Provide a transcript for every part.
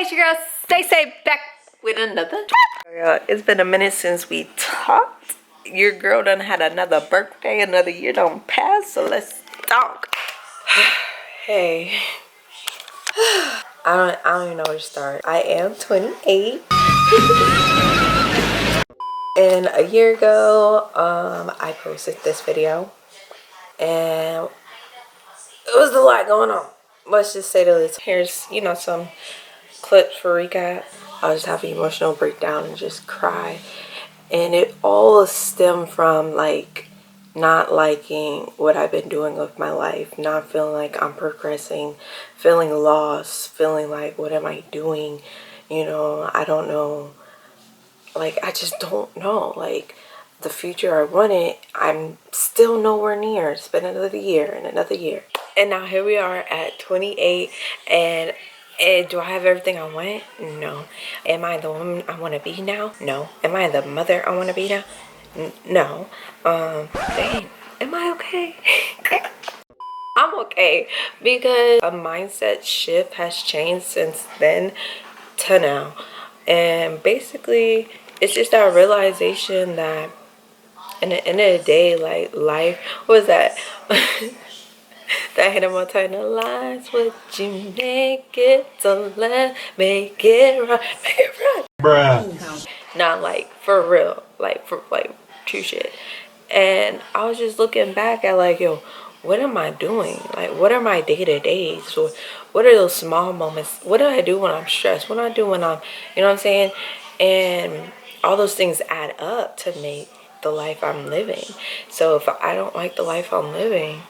It's your girl, Stay Safe, back with another. It's been a minute since we talked. Your girl done had another birthday, another year done passed, so let's talk. Hey, I don't even know where to start. I am 28. And a year ago, I posted this video, and it was a lot going on. Let's just say the least. Here's, some clips for recap. I just have an emotional breakdown and just cry. And it all stemmed from like not liking what I've been doing with my life, not feeling like I'm progressing, feeling lost, feeling like what am I doing? I don't know. Like, I just don't know. Like, the future I wanted, I'm still nowhere near. It's been another year and another year. And now here we are at 28, and do I have everything I want? No. Am I the woman I want to be now? No. Am I the mother I want to be now? No. Dang. Am I okay? I'm okay, because a mindset shift has changed since then to now. And basically, it's just that realization that in the end of the day, like, life, what was that? That Hannah Montana lines, would you make it, so let make it right, make it right. Bruh. Not like for real, like for like true shit. And I was just looking back at like, yo, what am I doing? Like, what are my day-to-days? So what are those small moments? What do I do when I'm stressed? What do I do when I'm, you know what I'm saying? And all those things add up to make the life I'm living. So if I don't like the life I'm living,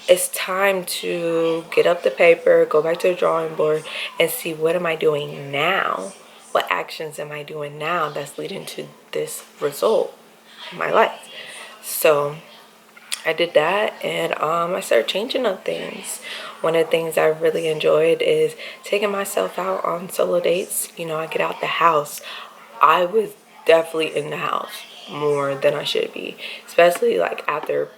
it's time to get up the paper, go back to the drawing board, and see what am I doing now? What actions am I doing now that's leading to this result in my life? So I did that, and I started changing up things. One of the things I really enjoyed is taking myself out on solo dates. I get out the house. I was definitely in the house more than I should be, especially like after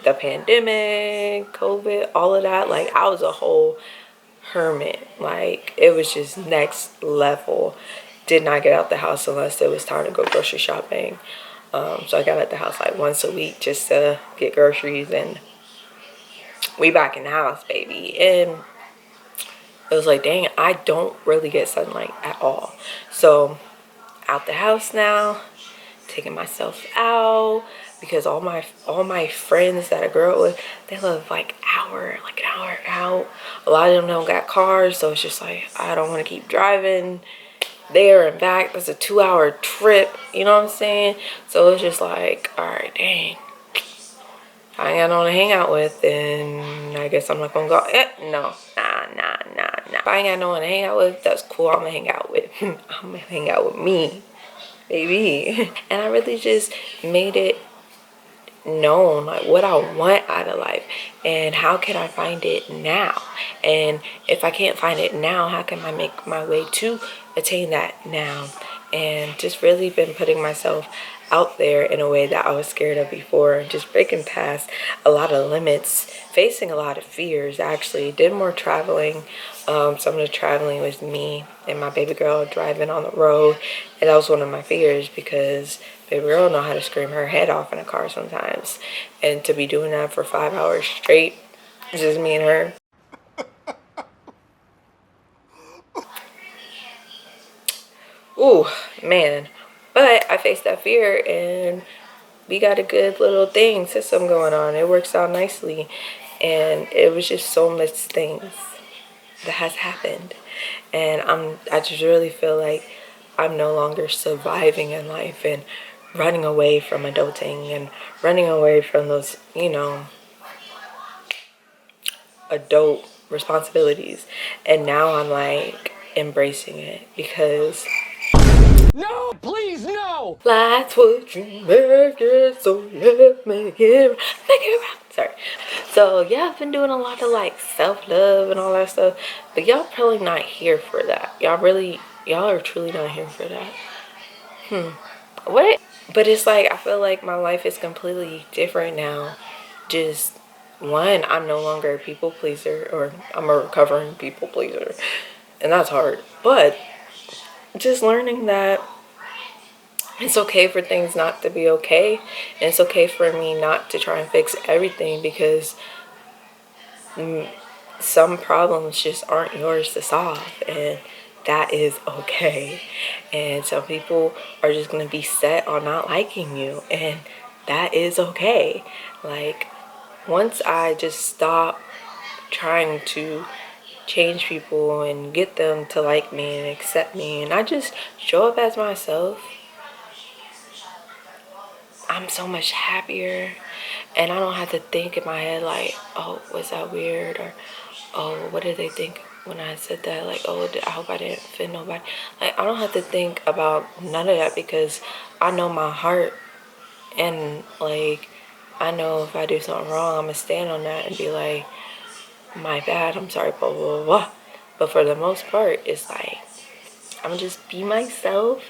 the pandemic, COVID, all of that. Like, I was a whole hermit. Like, it was just next level. Did not get out the house unless it was time to go grocery shopping. So I got out the house like once a week just to get groceries, and we back in the house, baby. And it was like, dang, I don't really get sunlight at all. So out the house now, taking myself out, because all my friends that I grew up with, they live like an hour out. A lot of them don't got cars, so it's just like, I don't want to keep driving there and back. That's a 2-hour trip, you know what I'm saying? So it's just like, all right, dang, I ain't got no one to hang out with, and I guess I'm not gonna go. No, nah. If I ain't got no one to hang out with, that's cool. I'm gonna hang out with I'm gonna hang out with me, baby. And I really just made it known, like, what I want out of life and how can I find it now. And if I can't find it now, how can I make my way to attain that now? And just really been putting myself out there in a way that I was scared of before, just breaking past a lot of limits, facing a lot of fears. Actually did more traveling. Some of the traveling was me and my baby girl driving on the road, and that was one of my fears, because baby girl know how to scream her head off in a car sometimes, and to be doing that for 5 hours straight, just me and her. Ooh, man. But I faced that fear, and we got a good little system going on. It works out nicely, and it was just so much things that has happened, and I just really feel like I'm no longer surviving in life and running away from adulting and running away from those, adult responsibilities. And now I'm like embracing it, because no, please, no. Life's what you make it, so yeah, make it right. Sorry. So yeah, I've been doing a lot of like self-love and all that stuff, but y'all probably not here for that. Y'all are truly not here for that. What? But it's like, I feel like my life is completely different now. Just one, I'm no longer a people pleaser, or I'm a recovering people pleaser. and that's hard. But just learning that it's okay for things not to be okay, and it's okay for me not to try and fix everything, because some problems just aren't yours to solve, and that is okay. And some people are just going to be set on not liking you, and that is okay. Like, once I just stop trying to change people and get them to like me and accept me, and I just show up as myself, I'm so much happier. And I don't have to think in my head like, oh, was that weird? Or, oh, what did they think when I said that? Like, oh, I hope I didn't offend nobody. Like, I don't have to think about none of that, because I know my heart. And, like, I know if I do something wrong, I'm going to stand on that and be like, my bad, I'm sorry, blah, blah, blah, blah. But for the most part, it's like, I'm going to just be myself.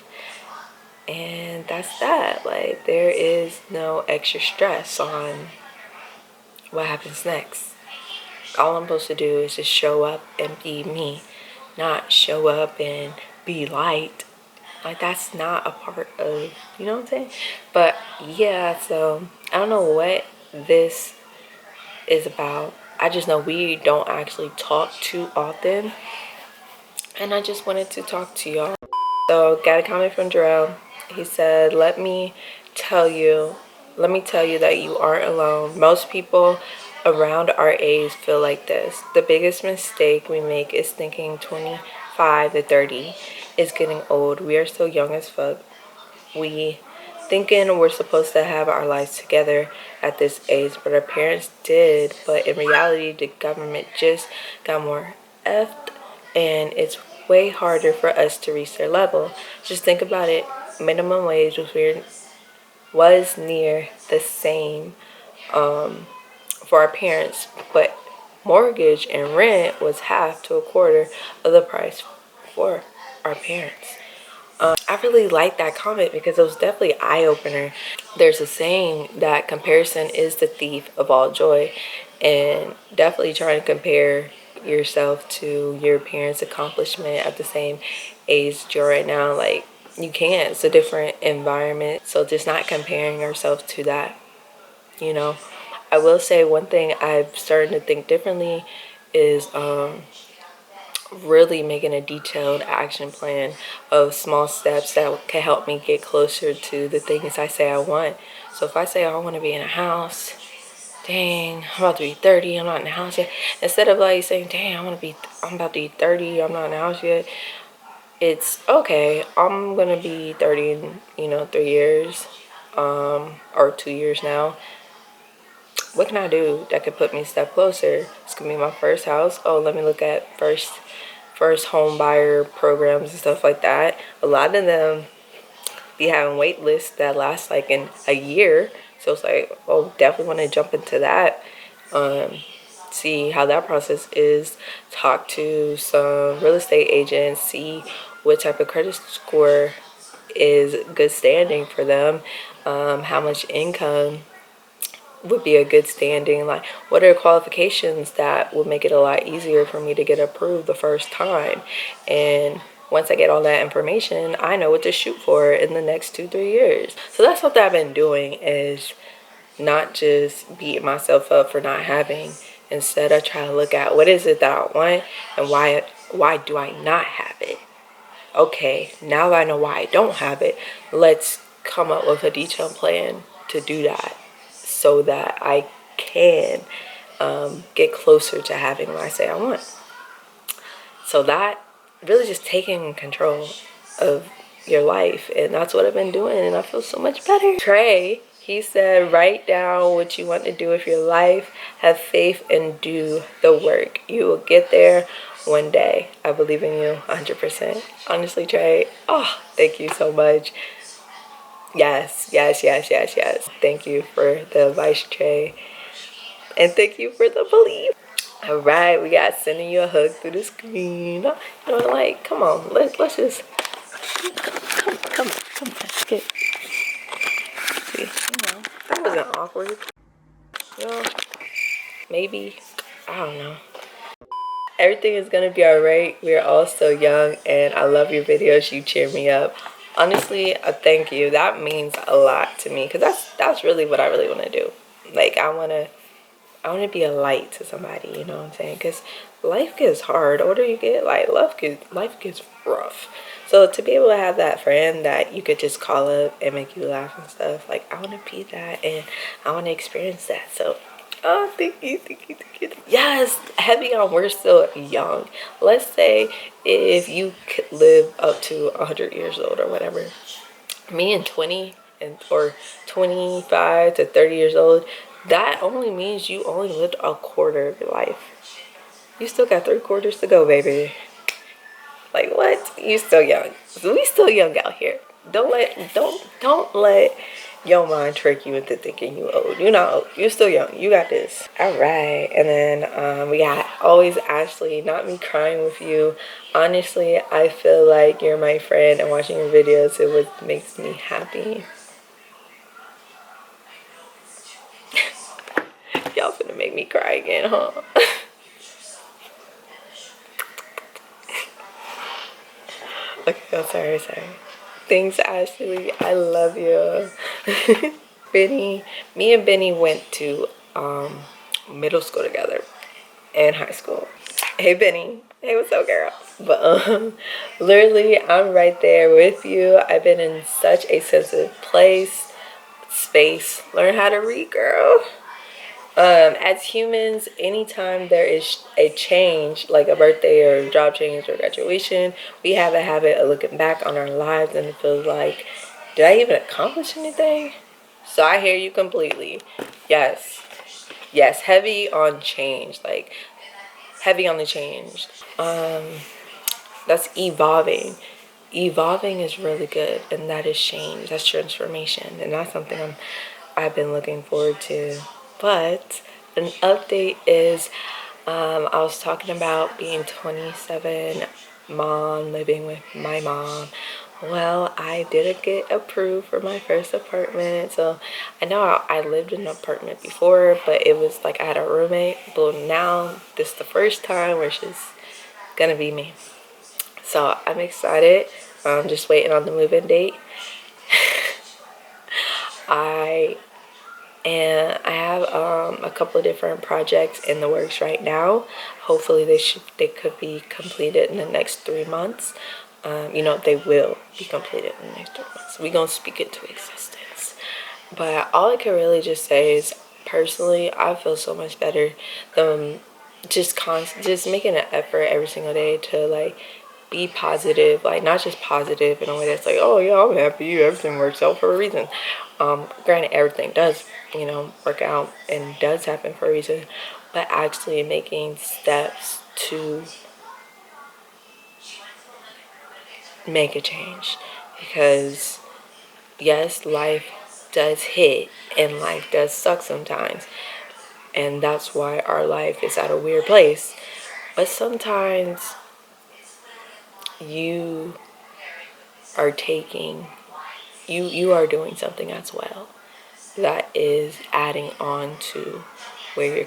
And that's that. Like, there is no extra stress on what happens next. All I'm supposed to do is just show up and be me, not show up and be light. Like, that's not a part of, you know what I'm saying? But yeah, so I don't know what this is about. I just know we don't actually talk too often, and I just wanted to talk to y'all. So, got a comment from Jarrell. He said, let me tell you that you aren't alone. Most people around our age feel like this. The biggest mistake we make is thinking 25 to 30 is getting old. We are still young as fuck. We thinking we're supposed to have our lives together at this age, but our parents did. But in reality, the government just got more effed, and it's way harder for us to reach their level. Just think about it. Minimum wage was near the same for our parents, but mortgage and rent was half to a quarter of the price for our parents. I really like that comment because it was definitely eye-opener. There's a saying that comparison is the thief of all joy, and definitely trying to compare yourself to your parents' accomplishment at the same age you're right now, like, you can't. It's a different environment, so just not comparing yourself to that, you know. I will say one thing I've started to think differently is really making a detailed action plan of small steps that can help me get closer to the things I say I want. So if I say, oh, I want to be in a house, dang, I'm about to be 30, I'm not in the house yet. Instead of like saying, dang, I'm about to be 30, I'm not in the house yet. It's okay, I'm gonna be 30 in, 3 years, or 2 years now. What can I do that could put me a step closer? It's gonna be my first house. Oh, let me look at first home buyer programs and stuff like that. A lot of them be having wait lists that last like in a year. So it's like, oh, definitely want to jump into that. See how that process is. Talk to some real estate agents. See what type of credit score is good standing for them. How much income would be a good standing, like what are qualifications that would make it a lot easier for me to get approved the first time. And once I get all that information, I know what to shoot for in the next 2-3 years. So that's what I've been doing, is not just beating myself up for not having. Instead, I try to look at what is it that I want, and why do I not have it. Okay, now that I know why I don't have it, let's come up with a detailed plan to do that, so that I can get closer to having what I say I want. So that really just taking control of your life, and that's what I've been doing, and I feel so much better. Trey, he said, write down what you want to do with your life, have faith, and do the work. You will get there one day. I believe in you 100%. Honestly, Trey, oh, thank you so much. Yes. Thank you for the advice, Trey. And thank you for the belief. All right, we got sending you a hug through the screen. You know, like, come on, let's just come on, let's get. See, that wasn't awkward. You know, maybe, I don't know. Everything is gonna be alright. We're all still young, and I love your videos. You cheer me up. Honestly, thank you. That means a lot to me, because that's really what I really want to do. Like, I want to be a light to somebody, you know what I'm saying? Because life gets hard. The older you get, like, life gets rough. So to be able to have that friend that you could just call up and make you laugh and stuff, like, I want to be that, and I want to experience that. So, oh, thank you, thank you, thank you. Yes, heavy on we're still young. Let's say if you could live up to 100 years old or whatever. Me and 20 and or 25 to 30 years old, that only means you only lived a quarter of your life. You still got 3/4 to go, baby. Like, what? You still young. We still young out here. Don't let your mind trick you into thinking you old. You're not old. You're still young. You got this. All right. And then we got always Ashley. Not me crying with you. Honestly, I feel like you're my friend, and watching your videos, it what makes me happy. Y'all finna make me cry again, huh? Okay, I'm sorry. Thanks, Ashley. I love you. Benny, me and Benny went to middle school together and high school. Hey, Benny. Hey, what's up, girl? But literally, I'm right there with you. I've been in such a sensitive space. Learn how to read, girl. As humans, anytime there is a change, like a birthday or a job change or graduation, we have a habit of looking back on our lives and it feels like, did I even accomplish anything? So I hear you completely. Yes. Yes, heavy on change. Like, heavy on the change. That's evolving. Evolving is really good, and that is change. That's transformation, and that's something I've been looking forward to. But an update is, I was talking about being 27, mom, living with my mom. Well, I didn't get approved for my first apartment. So I know I lived in an apartment before, but it was like I had a roommate. But now this is the first time where she's gonna be me. So I'm excited. I'm just waiting on the move-in date. I have a couple of different projects in the works right now. Hopefully they could be completed in the next 3 months. They will be completed in the next 3 months. We're gonna speak it to existence. But all I can really just say is, personally, I feel so much better than just making an effort every single day to, like, be positive, like, not just positive in a way that's like, oh yeah, I'm happy, everything works out for a reason. Granted, everything does, work out and does happen for a reason, but actually making steps to make a change. Because yes, life does hit and life does suck sometimes, and that's why our life is at a weird place. But sometimes you are taking you are doing something as well that is adding on to where you're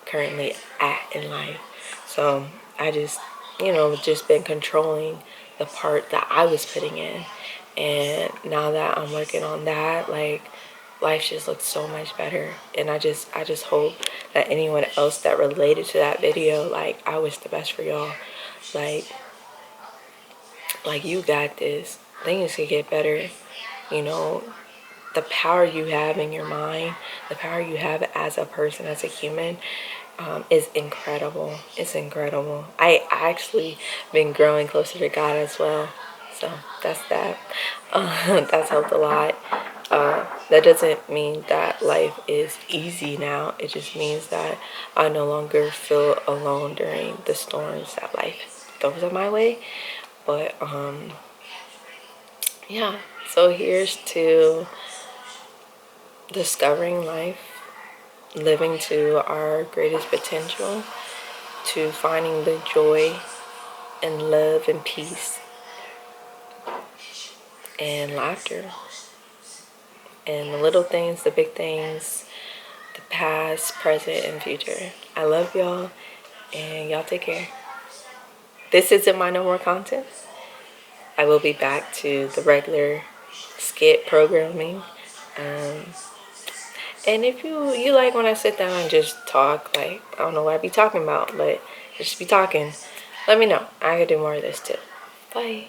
currently at in life. So I just been controlling the part that I was putting in, and now that I'm working on that, like, life just looks so much better. And I just hope that anyone else that related to that video, like, I wish the best for y'all. Like you got this. Things can get better. You know, the power you have in your mind, the power you have as a person, as a human, is incredible. It's incredible. I actually been growing closer to God as well. So that's that. That's helped a lot. That doesn't mean that life is easy now. It just means that I no longer feel alone during the storms that life throws my way. But yeah. So here's to discovering life, living to our greatest potential, to finding the joy and love and peace and laughter, and the little things, the big things, the past, present, and future. I love y'all. And y'all take care. This isn't my no more content. I will be back to the regular skit programming. Um, and if you like when I sit down and just talk, like, I don't know what I be talking about, but just be talking, let me know. I could do more of this too. Bye.